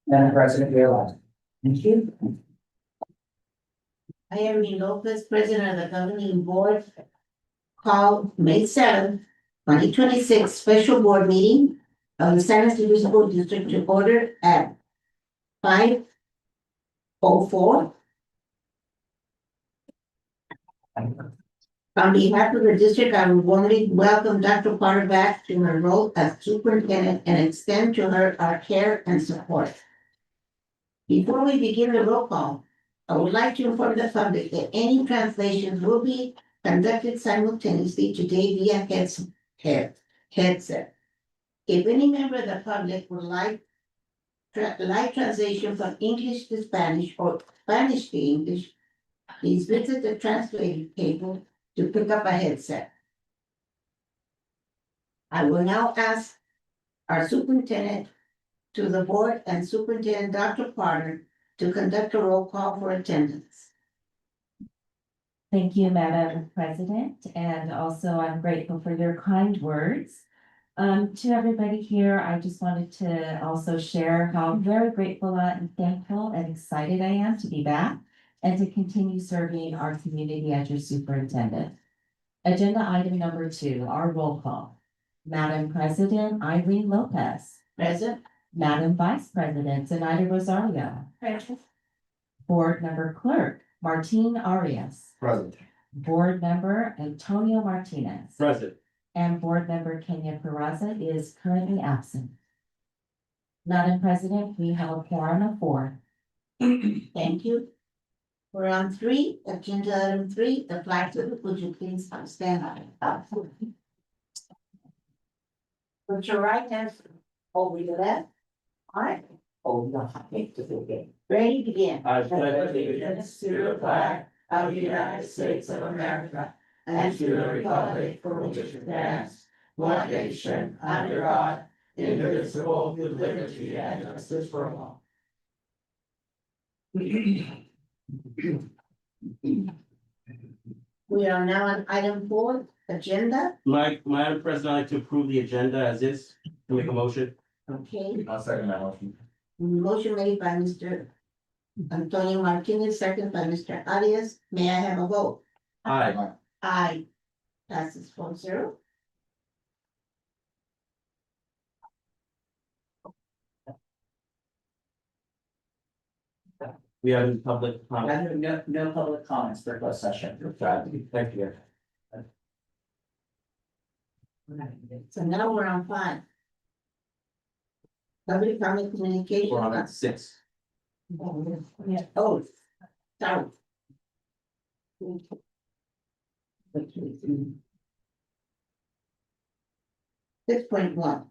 Madam President, you're allowed. Thank you. I am Lopez, President of the Governing Board. Call May 7th, 2026 special board meeting of the San Ysidro School District to order at 5:04. On behalf of the district, I would warmly welcome Dr. Potter back to her role as superintendent and extend to her our care and support. Before we begin the roll call, I would like to inform the public that any translations will be conducted simultaneously today via headset. If any member of the public would like live translation from English to Spanish or Spanish to English, please visit the translating table to pick up a headset. I will now ask our superintendent to the board and Superintendent Dr. Potter to conduct a roll call for attendance. Thank you, Madam President, and also I'm grateful for your kind words. To everybody here, I just wanted to also share how very grateful and thankful and excited I am to be back and to continue serving our community as your superintendent. Agenda item number 2, our roll call. Madam President Irene Lopez. Present. Madam Vice President Zenaida Rosario. Present. Board Member Clerk Martine Arias. Present. Board Member Antonio Martinez. Present. And Board Member Kenya Peraza is currently absent. Madam President, we have a quorum of 4. Thank you. We're on 3, agenda item 3, the flag salute. Would you please stand up? Put your right hand over your left. All right. Hold your hand to the game. Ready, begin. I pledge allegiance to the flag of the United States of America and to the republic for which it stands, one nation, under God, indivisible, with liberty and justice for all. We are now on item 4, agenda. Madam President, I'd like to approve the agenda as is. Can I make a motion? Okay, I'll second that motion. motion made by Mr. Antonio Martinez, second by Mr. Arias. May I have a vote? Aye. Aye. Passes 4-0. We have any public comment. No public comments for closed session. Thank you. So now we're on 5. Public comment communication. We're on at 6. Oh, sorry. 6.1.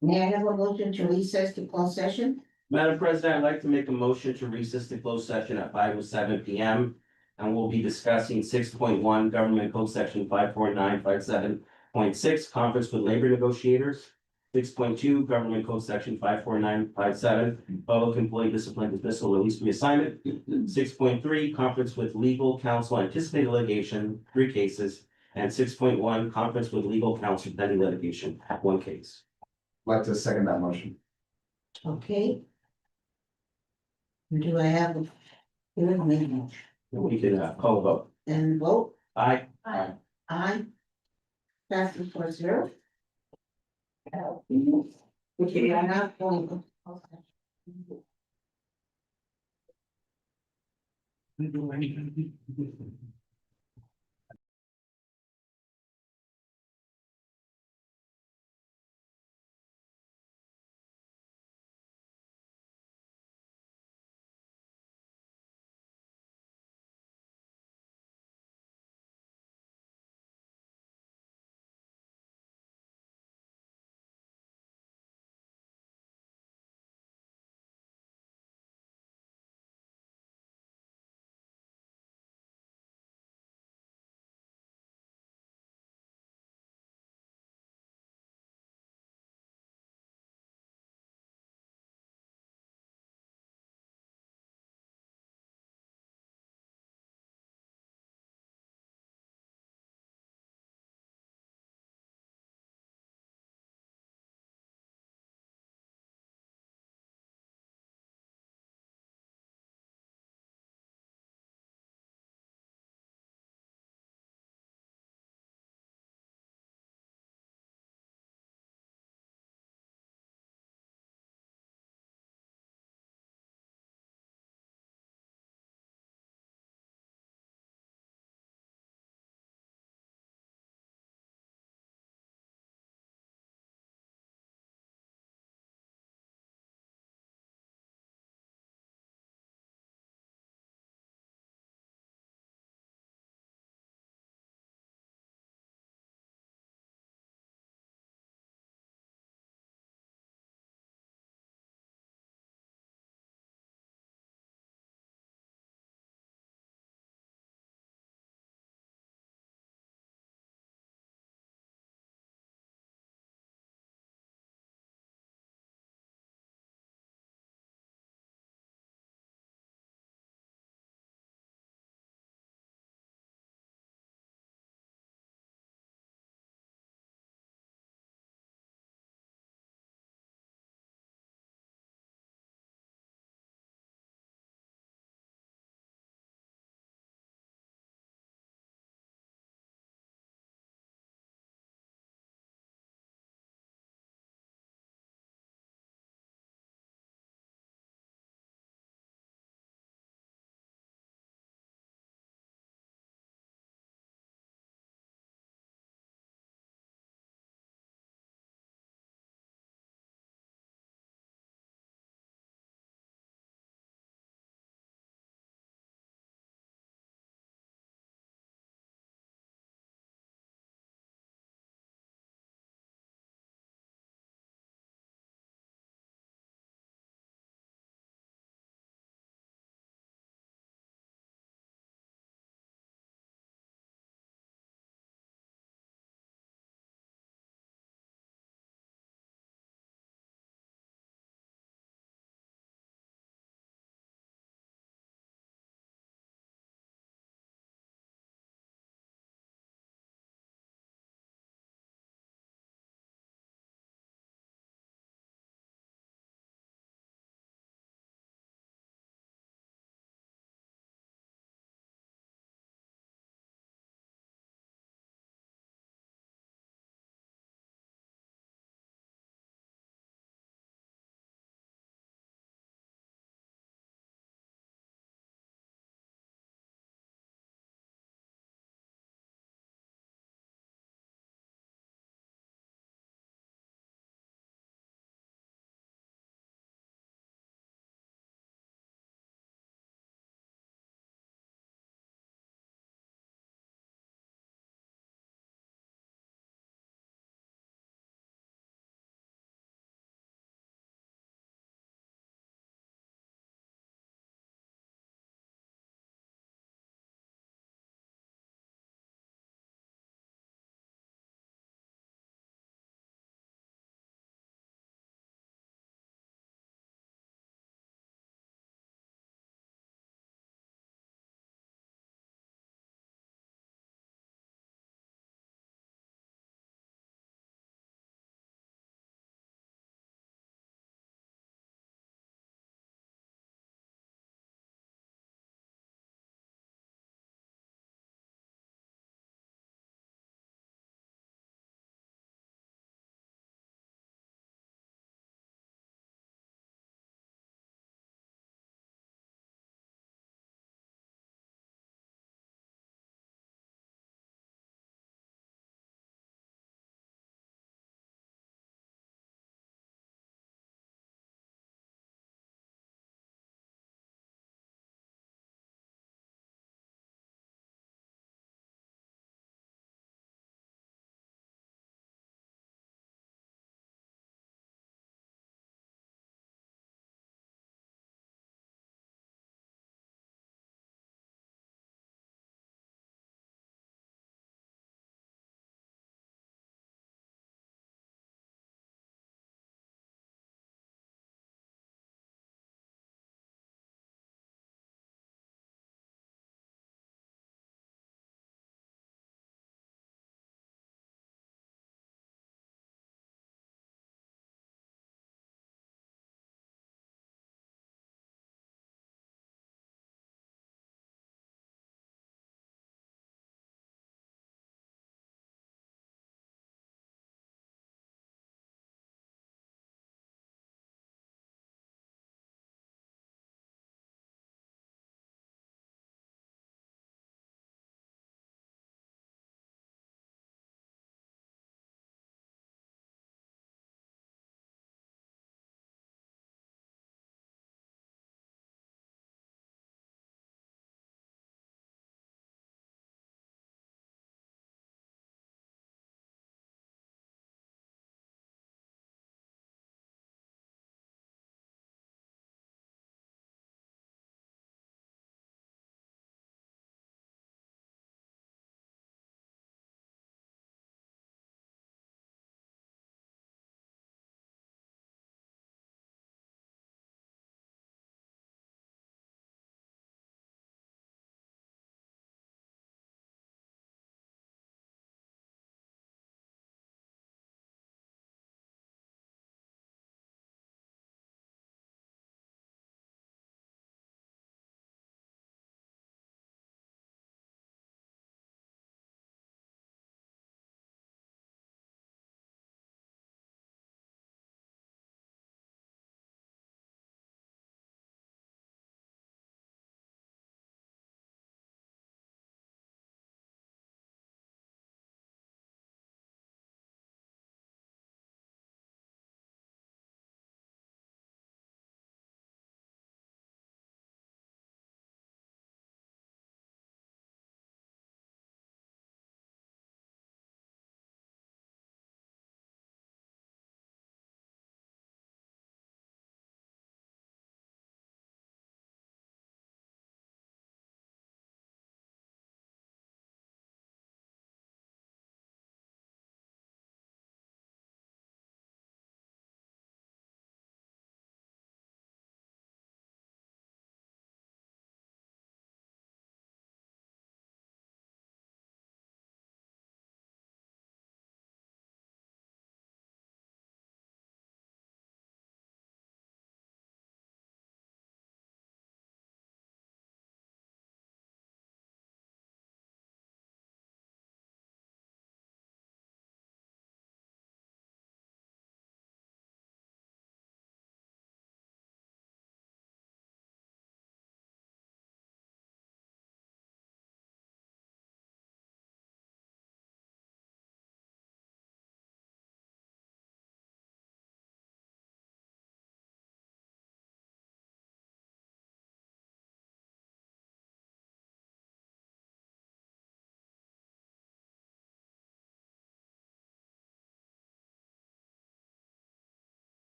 May I have a motion to recess to closed session? Madam President, I'd like to make a motion to recess the closed session at 5:07 PM. And we'll be discussing 6.1 Government Code Section 54957.6, conference with labor negotiators. 6.2 Government Code Section 54957, public employee discipline, dismissal, release, reassignment. 6.3 conference with legal counsel, anticipated litigation, 3 cases. And 6.1 conference with legal counsel, pending litigation, 1 case. I'd like to second that motion. Okay. Do I have a good meeting We can call a vote. and vote? Aye. Aye. Aye. Passes 4-0. Which we are not going to.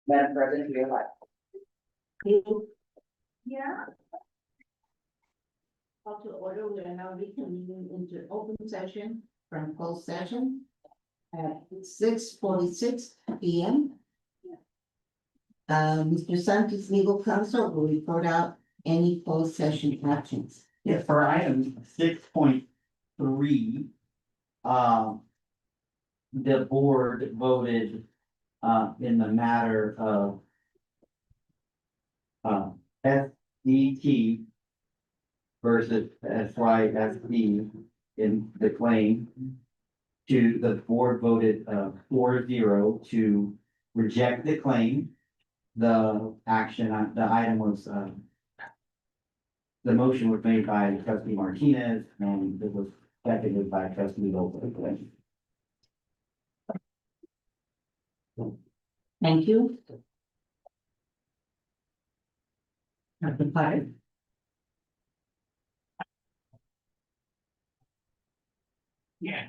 Madam President, you're right. Yeah. Call to order, we are now reconvening into open session from closed session at 6:46 p.m. Mr. Santos, legal counsel, will report out any closed session actions. Yeah, for item 6.3. The board voted, in the matter of. SDT versus SYSD in the claim. The board voted, 4-0 to reject the claim. The item was, the motion was made by trustee Martinez and it was seconded by trustee Lopez. Thank you. Dr. Potter. Yeah.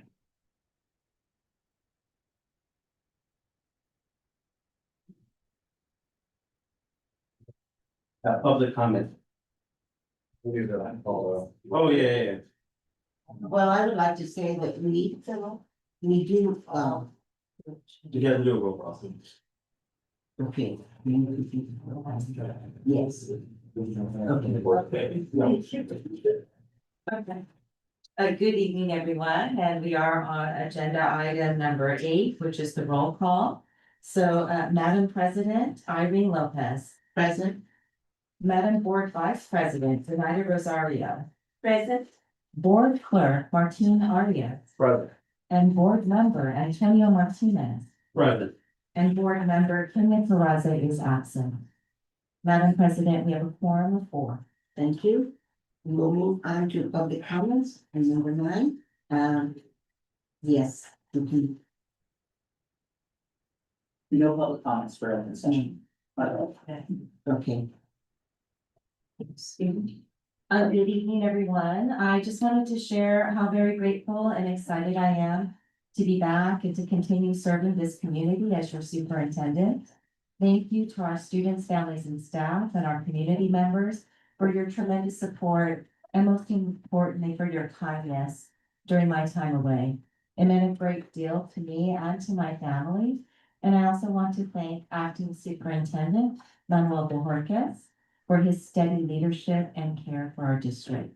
Public comment. Oh, yeah. Well, I would like to say that we do, You gotta do a roll call. okay. Yes. Okay. Good evening, everyone, and we are on agenda item number 8, which is the roll call. So, Madam President Irene Lopez, Present. Madam Board Vice President Zenaida Rosario, present. Board Clerk Martine Arias, Present. and Board Member Antonio Martinez, Present. and Board Member Kenya Faraza is absent. Madam President, we have a quorum of 4. Thank you. We will move on to public comments and number 9. Yes. Mhm. No public comments for open session. Okay. Good evening, everyone. I just wanted to share how very grateful and excited I am to be back and to continue serving this community as your superintendent. Thank you to our students, families, and staff, and our community members for your tremendous support, and most importantly, for your kindness during my time away. It meant a great deal to me and to my family. And I also want to thank Acting Superintendent Manuel Bojorquez for his steady leadership and care for our district.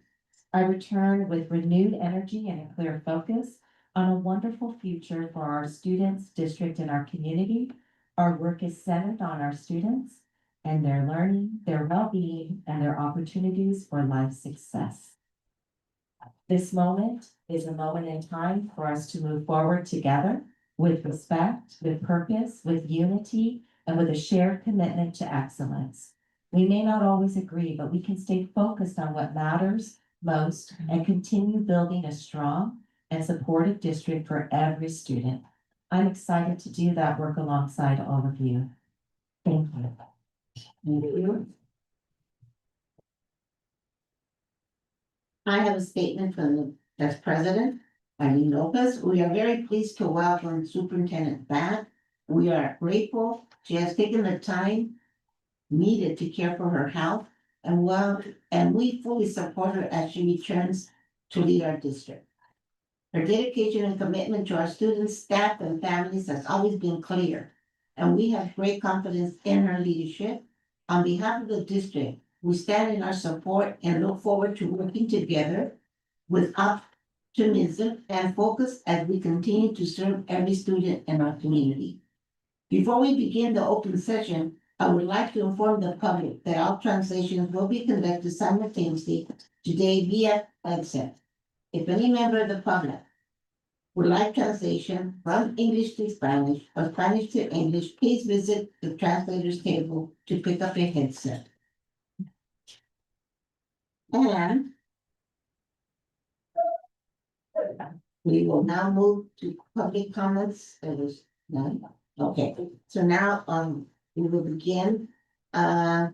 I return with renewed energy and a clear focus on a wonderful future for our students, district, and our community. Our work is centered on our students and their learning, their well-being, and their opportunities for life success. This moment is a moment in time for us to move forward together with respect, with purpose, with unity, and with a shared commitment to excellence. We may not always agree, but we can stay focused on what matters most and continue building a strong and supportive district for every student. I'm excited to do that work alongside all of you. Thank you. Thank you. I have a statement from the as president, Irene Lopez. We are very pleased to welcome Superintendent back. We are grateful she has taken the time needed to care for her health and we fully support her as she returns to lead our district. Her dedication and commitment to our students, staff, and families has always been clear, and we have great confidence in her leadership. On behalf of the district, we stand in our support and look forward to working together with optimism and focus as we continue to serve every student in our community. Before we begin the open session, I would like to inform the public that all translations will be conducted simultaneously today via headset. If any member of the public would like translation from English to Spanish or Spanish to English, please visit the translator's table to pick up a headset. And we will now move to public comments. There was none. Okay, so now we will begin. 9.1.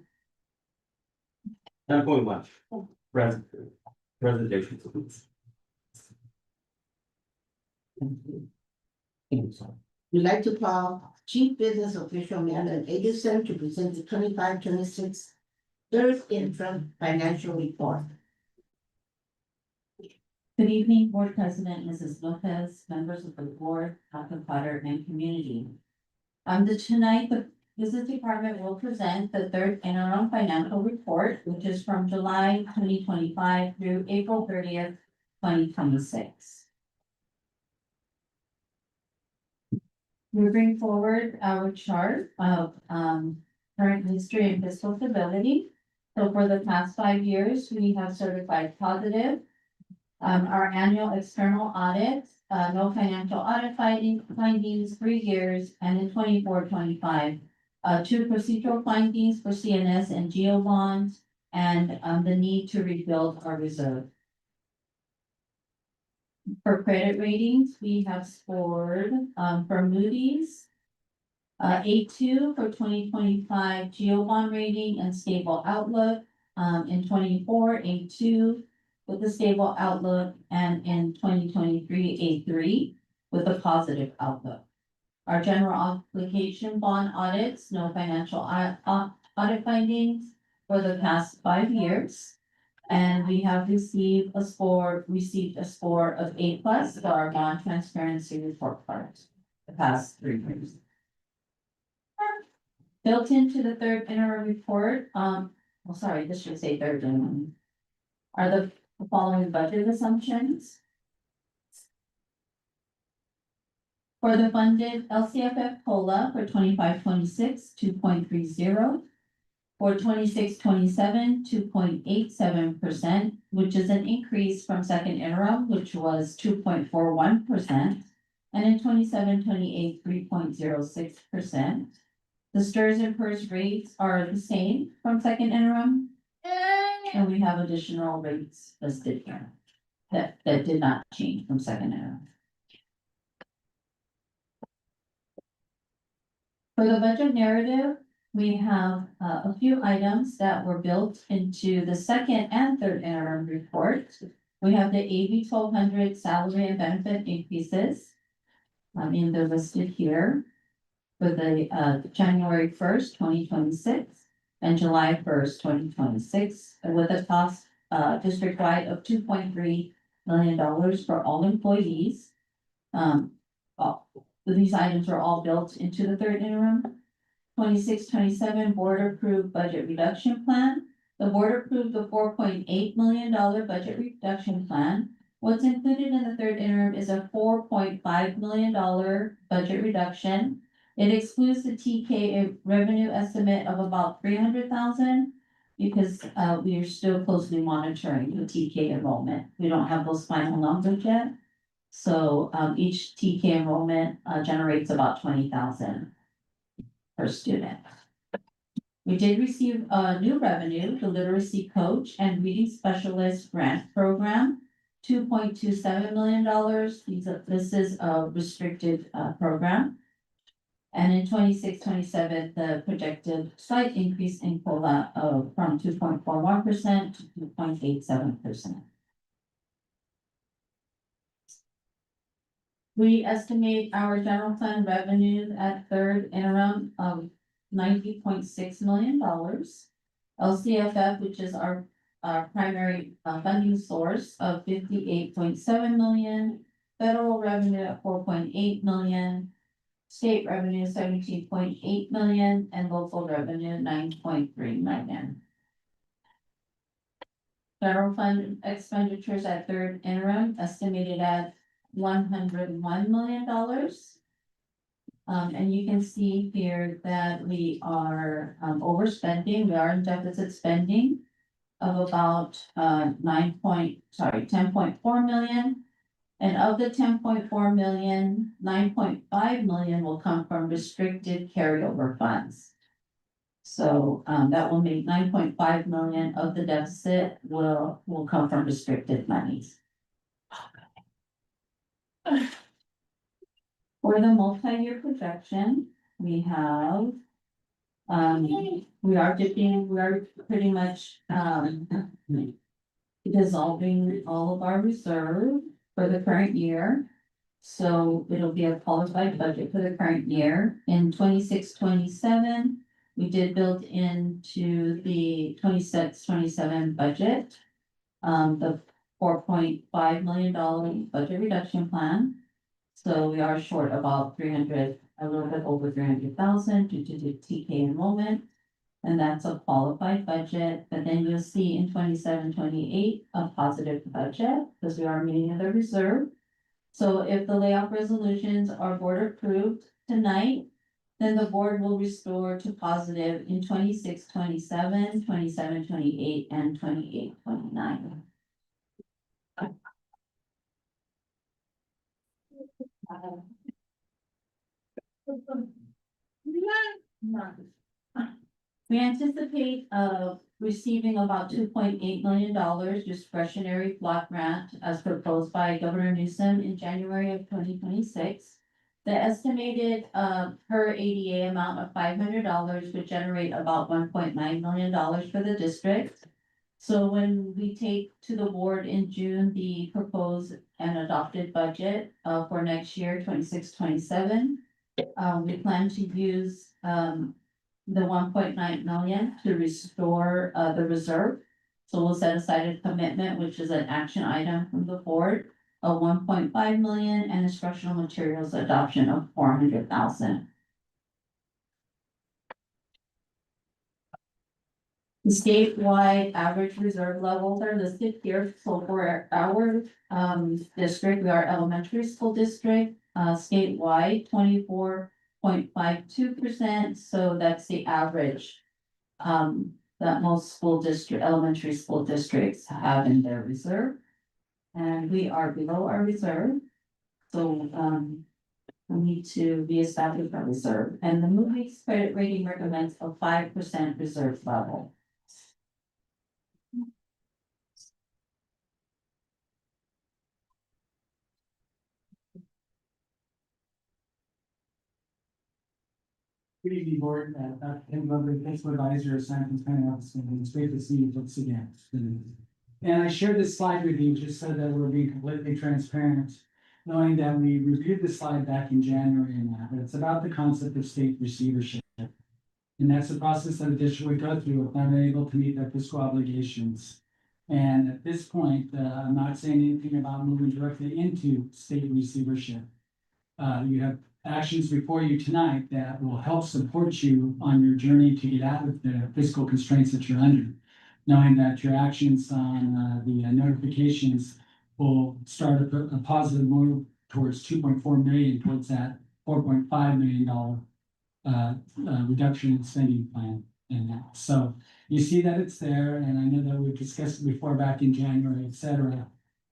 Presentation. we'd like to call Chief Business Official Madeline Edison to present the 25-26 third interim financial report. Good evening, Board President, Mrs. Lopez, members of the board, Dr. Potter, and community. Tonight, the Business Department will present the third interim financial report, which is from July 2025 through April 30th, 2026. We bring forward our chart of current history and fiscal stability. So for the past 5 years, we have certified positive. Our annual external audit, no financial audit findings, 3 years, and in 24-25, 2 procedural findings for CNS and GEO bonds, and the need to rebuild our reserve. For credit ratings, we have scored for Moody's A2 for 2025 GEO bond rating and stable outlook, in 24 A2 with a stable outlook, and in 2023 A3 with a positive outlook. Our general obligation bond audits, no financial audit findings for the past 5 years. And we have received a score of A+ for our bond transparency report card the past 3 years. Built into the third interim report, this should say third interim, are the following budget assumptions. For the funded LCFF COLA for 25-26, 2.30. For 26-27, 2.87%, which is an increase from second interim, which was 2.41%. And in 27-28, 3.06%. The STRS and PERS rates are the same from second interim. And we have additional rates listed here that did not change from second interim. For the budget narrative, we have a few items that were built into the second and third interim report. We have the AB 1200 salary and benefit increases. They're listed here for the January 1st, 2026 and July 1st, 2026, with a cost district-wide of $2.3 million for all employees. These items are all built into the third interim. 26-27 board approved budget reduction plan. The board approved the $4.8 million budget reduction plan. What's included in the third interim is a $4.5 million budget reduction. It excludes the TK revenue estimate of about $300,000 because we are still closely monitoring the TK enrollment. We don't have those final numbers yet. So each TK enrollment generates about $20,000 per student. We did receive new revenue, the literacy coach and reading specialist grant program, $2.27 million. This is a restricted program. And in 26-27, the projected slight increase in COLA from 2.41% to 2.87%. We estimate our general fund revenue at third interim of $90.6 million. LCFF, which is our primary funding source, of $58.7 million. Federal revenue at $4.8 million. State revenue $17.8 million, and local revenue $9.3 million. Federal fund expenditures at third interim estimated at $101 million. And you can see here that we are overspending. We are in deficit spending of about 10.4 million. And of the 10.4 million, 9.5 million will come from restricted carryover funds. So that will make 9.5 million of the deficit will come from restricted monies. For the multi-year projection, we have we are pretty much dissolving all of our reserve for the current year. So it'll be a qualified budget for the current year. In 26-27, we did build into the 26-27 budget. The $4.5 million budget reduction plan. So we are short about 300, a little bit over 300,000 due to the TK enrollment. And that's a qualified budget, but then you'll see in 27-28 a positive budget, because we are meeting the reserve. So if the layoff resolutions are board approved tonight, then the board will restore to positive in 26-27, 27-28, and 28-29. We anticipate receiving about $2.8 million discretionary block grant as proposed by Governor Newsom in January of 2026. The estimated per ADA amount of $500 would generate about $1.9 million for the district. So when we take to the board in June, the proposed and adopted budget for next year, 26-27, we plan to use the 1.9 million to restore the reserve. So we'll set aside a commitment, which is an action item from the board of 1.5 million and instructional materials adoption of 400,000. The statewide average reserve levels are listed here. So for our district, we are elementary school district, statewide 24.52%. So that's the average that most elementary school districts have in their reserve. And we are below our reserve. So we need to reestablish our reserve. And the Moody's credit rating recommends a 5% reserve level. Good evening, board. I'm lovely fiscal advisor of San Antonio Office, and it's great to see you folks again. And I shared this slide with you just so that we're being completely transparent, knowing that we reviewed the slide back in January and that, but it's about the concept of state receivership. And that's the process that the district would go through if not able to meet their fiscal obligations. And at this point, I'm not saying anything about moving directly into state receivership. You have actions before you tonight that will help support you on your journey to get out of the fiscal constraints that you're under. Knowing that your actions on the notifications will start a positive move towards 2.4 million towards that $4.5 million reduction in spending plan. And that. So you see that it's there, and I know that we've discussed it before back in January, et cetera,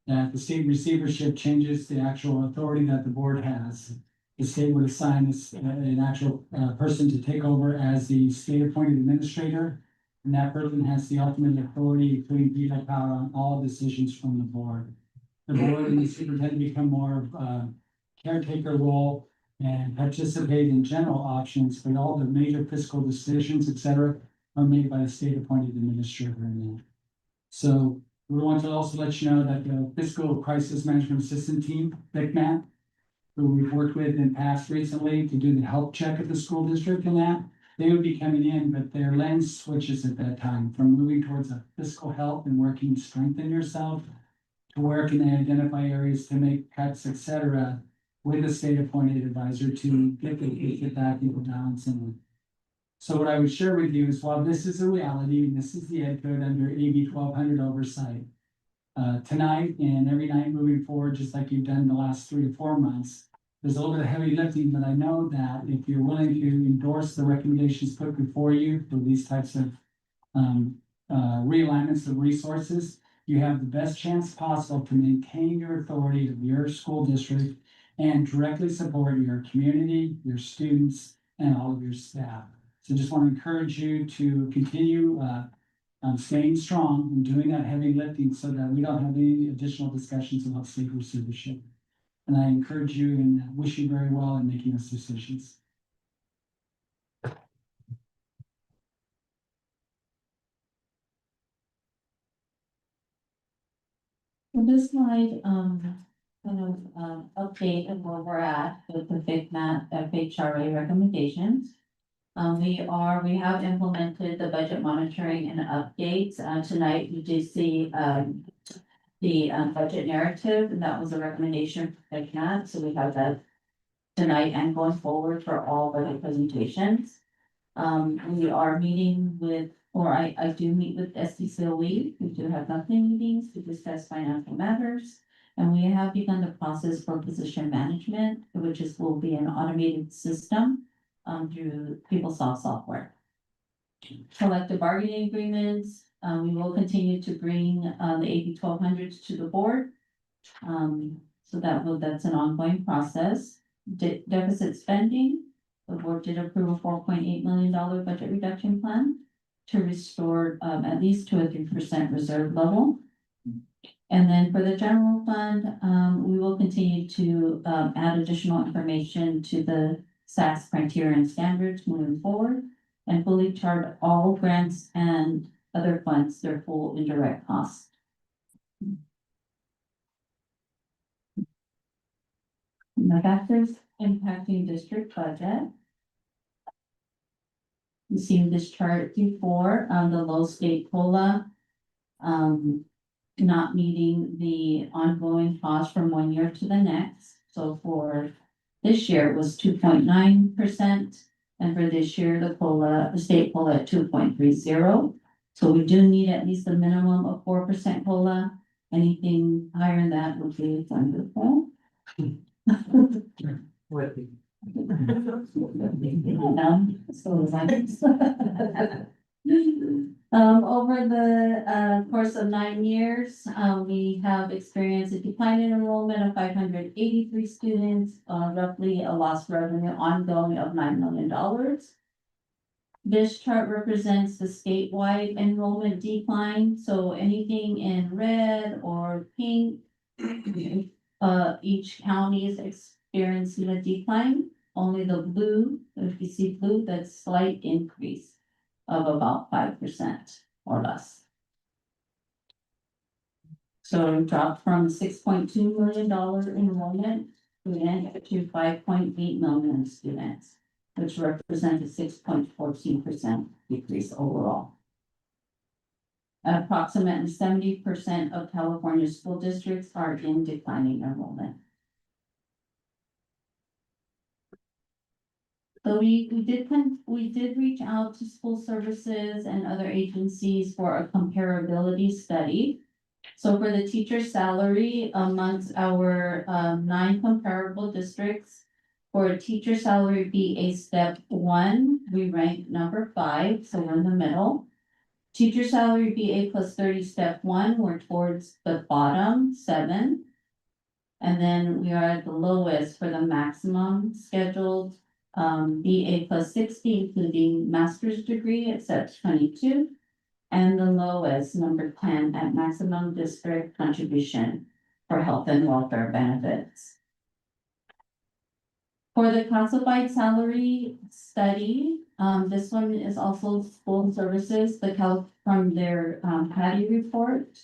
that the state receivership changes the actual authority that the board has. The state would assign an actual person to take over as the state appointed administrator. And that person has the ultimate authority, including veto power on all decisions from the board. The board and the superintendent become more of caretaker role and participate in general options, but all the major fiscal decisions, et cetera, are made by the state appointed administrator. So we want to also let you know that the Fiscal Crisis Management Assistant Team, FICMAT, who we've worked with in past recently to do the health check at the school district and that, they would be coming in, but their lens switches at that time from moving towards a fiscal health and working to strengthen yourself to where can they identify areas to make cuts, et cetera, with a state appointed advisor to get back into balance. And so what I would share with you is while this is a reality, and this is the ed code under AB 1200 oversight, tonight and every night moving forward, just like you've done the last 3 to 4 months, there's a little bit of heavy lifting, but I know that if you're willing to endorse the recommendations put before you for these types of realignments of resources, you have the best chance possible to maintain your authority of your school district and directly support your community, your students, and all of your staff. So just want to encourage you to continue staying strong and doing that heavy lifting so that we don't have any additional discussions about state receivership. And I encourage you and wish you very well in making those decisions. For this slide, kind of, update of where we're at with the FHRA recommendations. We have implemented the budget monitoring and updates. Tonight we did see, the, budget narrative, and that was a recommendation from FHMAT, so we have that tonight and going forward for all budget presentations. We are meeting with, or I do meet with SDCOE. We do have monthly meetings to discuss financial matters. And we have begun the process for position management, which will be an automated system through PeopleSoft software. Collective bargaining agreements, we will continue to bring the AB 1200s to the board. So that's an ongoing process. Deficit spending, the board did approve a $4.8 million budget reduction plan to restore at least to a 3% reserve level. And then for the general fund, we will continue to add additional information to the SAS criteria and standards moving forward and fully chart all grants and other funds their full indirect costs. The factors impacting district budget. You've seen this chart before, the low state COLA, not meeting the ongoing cost from one year to the next. So for this year, it was 2.9%, and for this year, the state COLA at 2.30. So we do need at least a minimum of 4% COLA. Anything higher than that would be wonderful. Over the course of 9 years, we have experienced a decline in enrollment of 583 students, roughly a lost revenue ongoing of $9 million. This chart represents the statewide enrollment decline, so anything in red or pink, each county is experiencing a decline. Only the blue, if you see blue, that's slight increase of about 5% or less. So it dropped from $6.2 million enrollment to 5.8 million students, which represents a 6.14% decrease overall. Approximately 70% of California school districts are in declining enrollment. So we did reach out to school services and other agencies for a comparability study. So for the teacher salary amongst our 9 comparable districts, for a teacher salary BA step 1, we rank number 5, so we're in the middle. Teacher salary BA plus 30 step 1, we're towards the bottom 7. And then we are at the lowest for the maximum scheduled BA plus 60, including master's degree at step 22, and the lowest, number 10, at maximum district contribution for health and welfare benefits. For the classified salary study, this one is also school services, from their PADI report.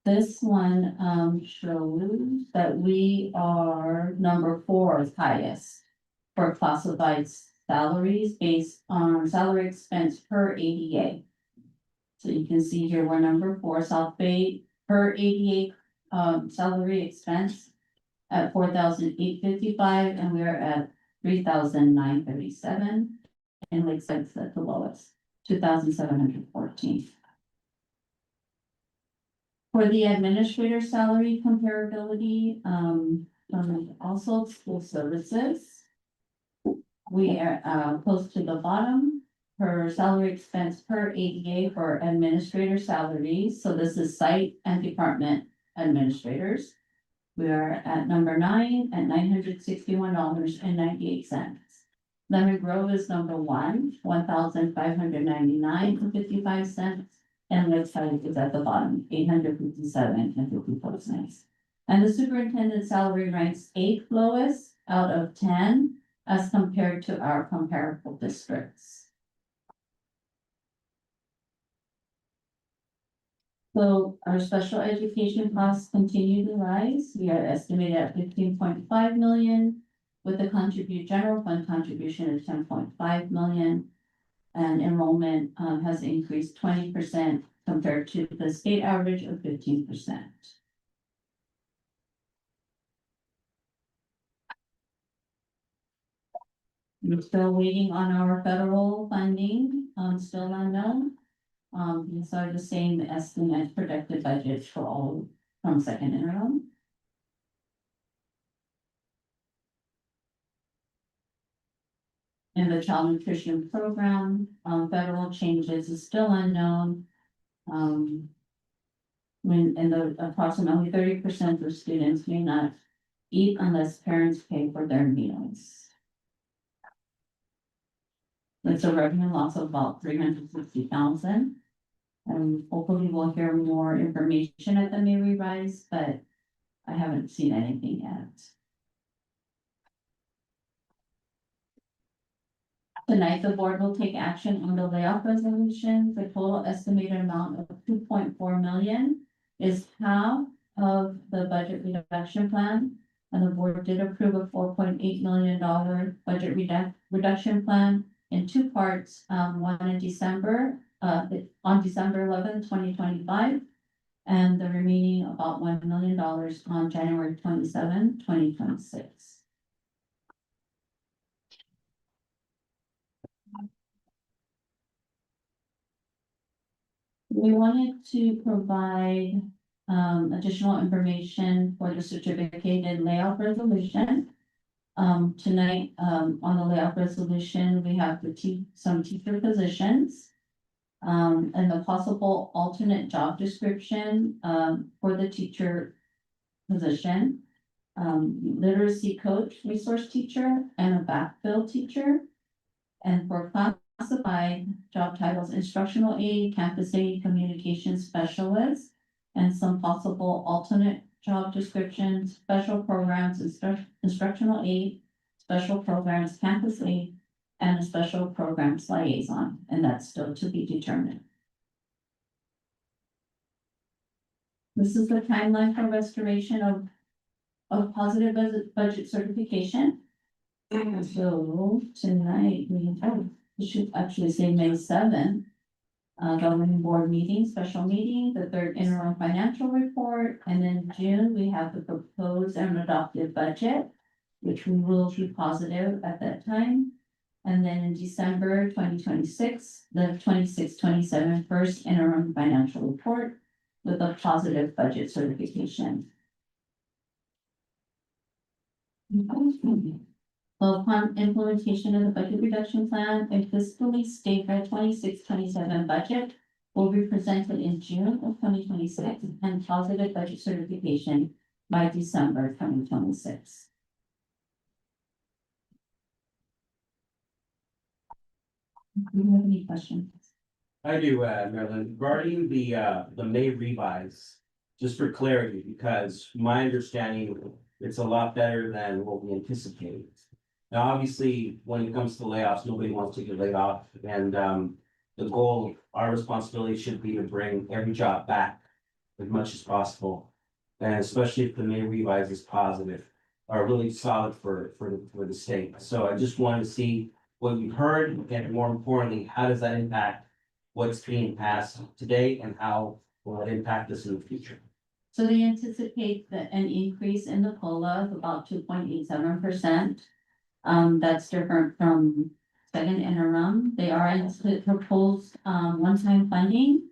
This one shows that we are number 4 highest for classified salaries based on salary expense per ADA. So you can see here we're number 4, South Bay per ADA salary expense at $4,855, and we are at $3,937, and Lakesight's at the lowest, $2,714. For the administrator salary comparability, also school services, we are close to the bottom per salary expense per ADA for administrator salaries. So this is site and department administrators. We are at number 9 at $961.98. Leonard Grove is number 1, $1,599.55. And Lakeside is at the bottom, $857.54. And the superintendent salary ranks 8th lowest out of 10 as compared to our comparable districts. So our special education costs continue to rise. We are estimated at 15.5 million. With the general fund contribution of 10.5 million. And enrollment has increased 20% compared to the state average of 15%. We're still waiting on our federal funding, still unknown. These are the same estimates projected budgets for all from second interim. In the child nutrition program, federal changes is still unknown. Approximately 30% of students may not eat unless parents pay for their meals. It's a revenue loss of about 360,000. And hopefully we'll hear more information at the May revise, but I haven't seen anything yet. Tonight, the board will take action on the layoff resolution. The total estimated amount of 2.4 million is half of the budget reduction plan. And the board did approve a $4.8 million budget reduction plan in two parts, one in December, on December 11th, 2025, and the remaining about $1 million on January 27, 2026. We wanted to provide additional information for the certificated layoff resolution. Tonight, on the layoff resolution, we have some teacher positions. And the possible alternate job description for the teacher position. Literacy coach, resource teacher, and a backfill teacher. And for classified job titles, instructional aid, campus aid, communication specialist, and some possible alternate job descriptions, special programs, instructional aid, special programs, campus aid, and a special programs liaison, and that's still to be determined. This is the timeline for restoration of positive budget certification. So tonight, we should actually say May 7th. Governing board meeting, special meeting, the third interim financial report, and then June, we have the proposed and adopted budget, which we will be positive at that time. And then in December 2026, the 26-27 first interim financial report with a positive budget certification. Upon implementation of the budget reduction plan, a fiscally stable 26-27 budget will be presented in June of 2026 and positive budget certification by December 2026. Do you have any questions? I do, Marilyn, regarding the May revise, just for clarity, because my understanding, it's a lot better than what we anticipated. Now, obviously, when it comes to layoffs, nobody wants to get laid off, and the goal, our responsibility should be to bring every job back as much as possible. And especially if the May revise is positive, are really solid for the state. So I just wanted to see what you've heard, and more importantly, how does that impact what's being passed today, and how will it impact us in the future? So they anticipate an increase in the COLA of about 2.87%. That's different from second interim. They are proposed one-time funding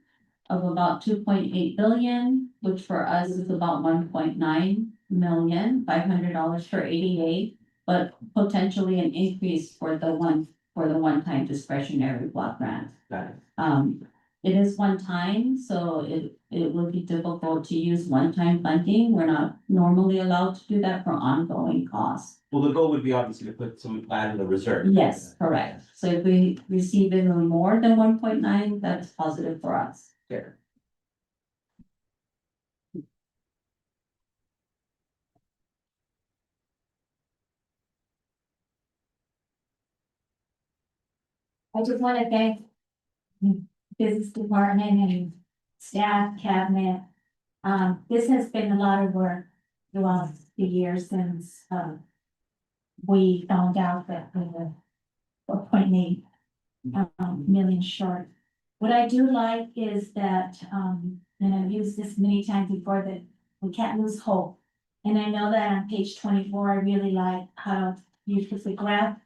of about 2.8 billion, which for us is about 1.9 million, $500 for ADA, but potentially an increase for the one-time discretionary block grant. Got it. It is one time, so it would be difficult to use one-time funding. We're not normally allowed to do that for ongoing costs. Well, the goal would be obviously to put some of that in the reserve. Yes, correct. So if we receive even more than 1.9, that's positive for us. Okay. I just want to thank the business department and staff, cabinet. This has been a lot of work throughout the years since, we found out that we were 4.8 million short. What I do like is that, and I've used this many times before, that we can't lose hope. And I know that on page 24, I really like how you put the graph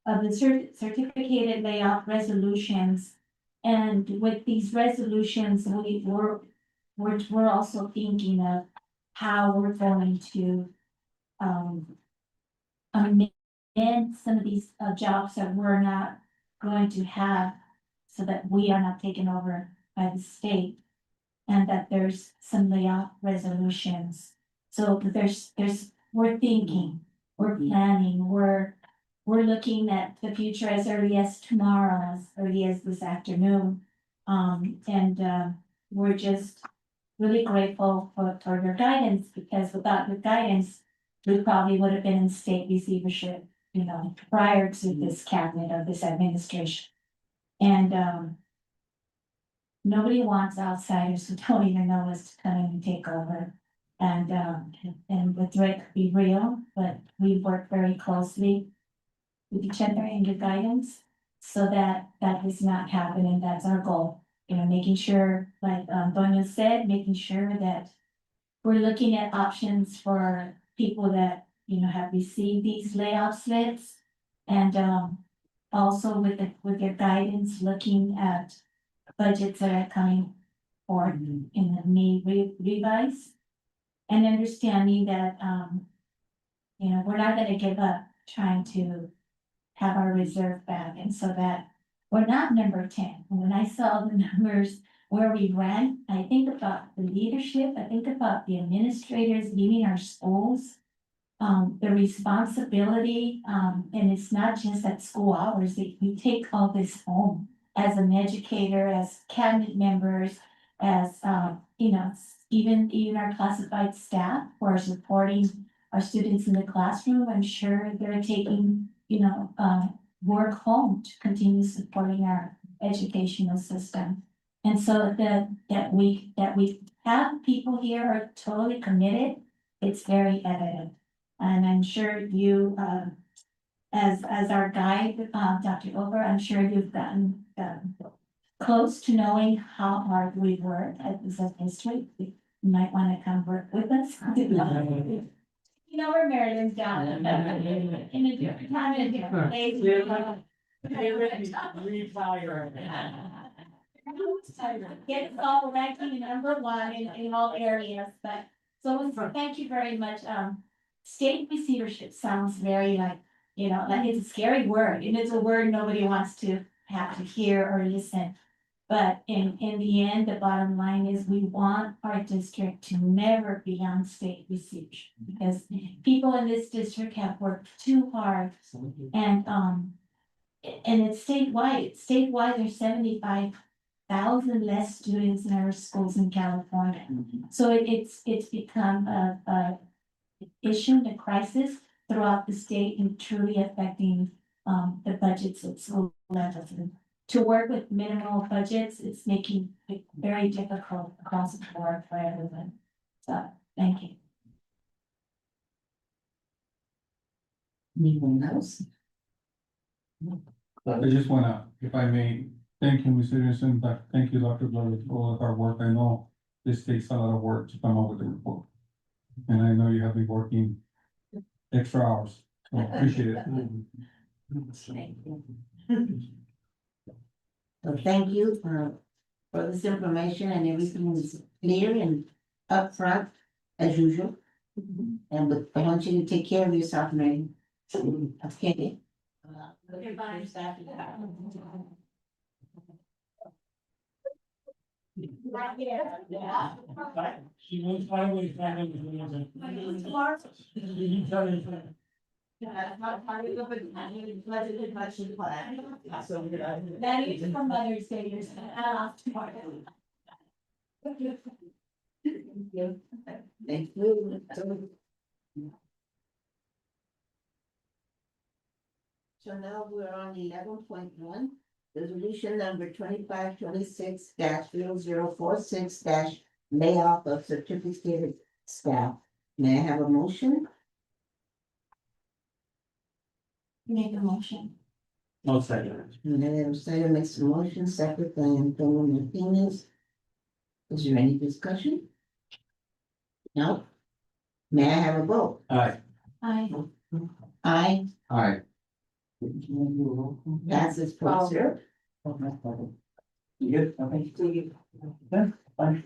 of the certificated layoff resolutions. And with these resolutions, we're also thinking of how we're going to, amend some of these, jobs that we're not going to have, so that we are not taken over by the state. And that there's some layoff resolutions. So we're thinking, we're planning, we're looking at the future as early as tomorrow, as early as this afternoon. We're just really grateful for your guidance, because without your guidance, we probably would have been in state receivership, prior to this cabinet of this administration. And, nobody wants outsiders who don't even know us to come in and take over. And with Rick, be real, but we work very closely with each other and your guidance, so that does not happen, and that's our goal. Making sure, like, Doña said, making sure that we're looking at options for people that, have received these layoff slips. And, also with your guidance, looking at budgets that are coming forward in the May revise. And understanding that, we're not gonna give up trying to have our reserve back, and so that we're not number 10. And when I saw the numbers where we ran, I think about the leadership, I think about the administrators leading our schools. The responsibility, and it's not just at school hours, that we take all this home as an educator, as cabinet members, as, even our classified staff who are supporting our students in the classroom. I'm sure they're taking, work home to continue supporting our educational system. And so that we have people here who are totally committed, it's very evident. And I'm sure you, as our guide, Dr. Over, I'm sure you've gotten, close to knowing how hard we work at this history. You might want to come work with us. Where Maryland's down in a different time, in a different place. Get us all ranking number one in all areas, but so thank you very much. State receivership sounds very like it's a scary word, and it's a word nobody wants to have to hear or listen. But in the end, the bottom line is we want our district to never be on state receivership, because people in this district have worked too hard, and it's statewide. Statewide, there's 75,000 less students in our schools in California. So it's become a issue, a crisis throughout the state, and truly affecting the budgets at school levels. And to work with minimal budgets, it's making it very difficult across the board for everyone. So thank you. Anyone else? I just wanna, if I may, thank you, Mr. Anderson, but thank you, Dr. Glover, for all of our work. I know this takes a lot of work to come up with the report. And I know you have been working extra hours, so appreciate it. So thank you for this information, and everything is clear and upfront as usual. And I want you to take care of yourself, Mary. Okay. Goodbye. She was finally That is for Mother's Day, you're tomorrow. Thank you. So now we're on 11.1, Resolution number 2526 0046 layoff of certificated staff. May I have a motion? Make a motion. I'll second. Madam Snyder makes a motion, second by Antonio Martinez. Is there any discussion? No? May I have a vote? Aye. Aye. Aye. Aye. Passes 4-0. You good? Okay. Yeah, fine.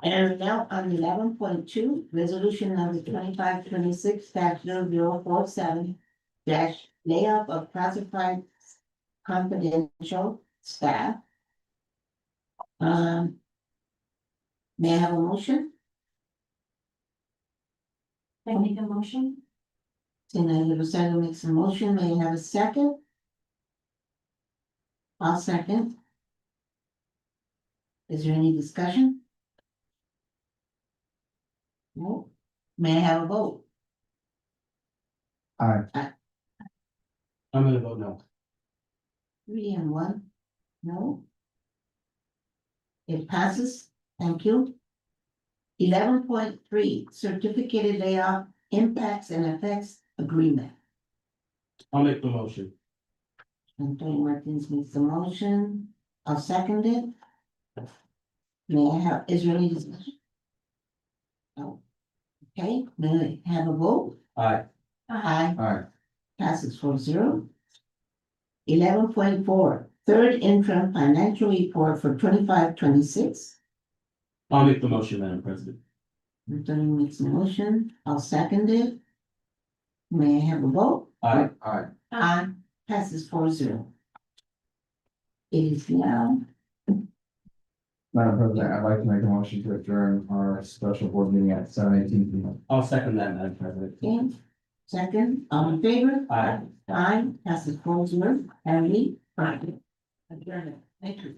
And now on 11.2, resolution number 2526 0047 layoff of classified confidential staff. May I have a motion? I make a motion. Senator Luciano makes a motion. May I have a second? I'll second. Is there any discussion? No. May I have a vote? Aye. I'm gonna vote no. 3 and 1. No. It passes. Thank you. 11.3, certificated layoff impacts and effects agreement. I'll make the motion. Antonio Martinez makes the motion. I'll second it. May I have, is there any discussion? No. Okay, may I have a vote? Aye. Aye. Aye. Passes 4-0. 11.4, third interim financial report for 25-26. I'll make the motion, Madam President. Antonio makes a motion. I'll second it. May I have a vote? Aye. Aye. Aye. Passes 4-0. It is now. Madam President, I'd like to make a motion to adjourn our special board meeting at 7:18 p.m. I'll second that, Madam President. Okay, second, all in favor? Aye. Aye, passes 4-0, and we, adjourn. Thank you.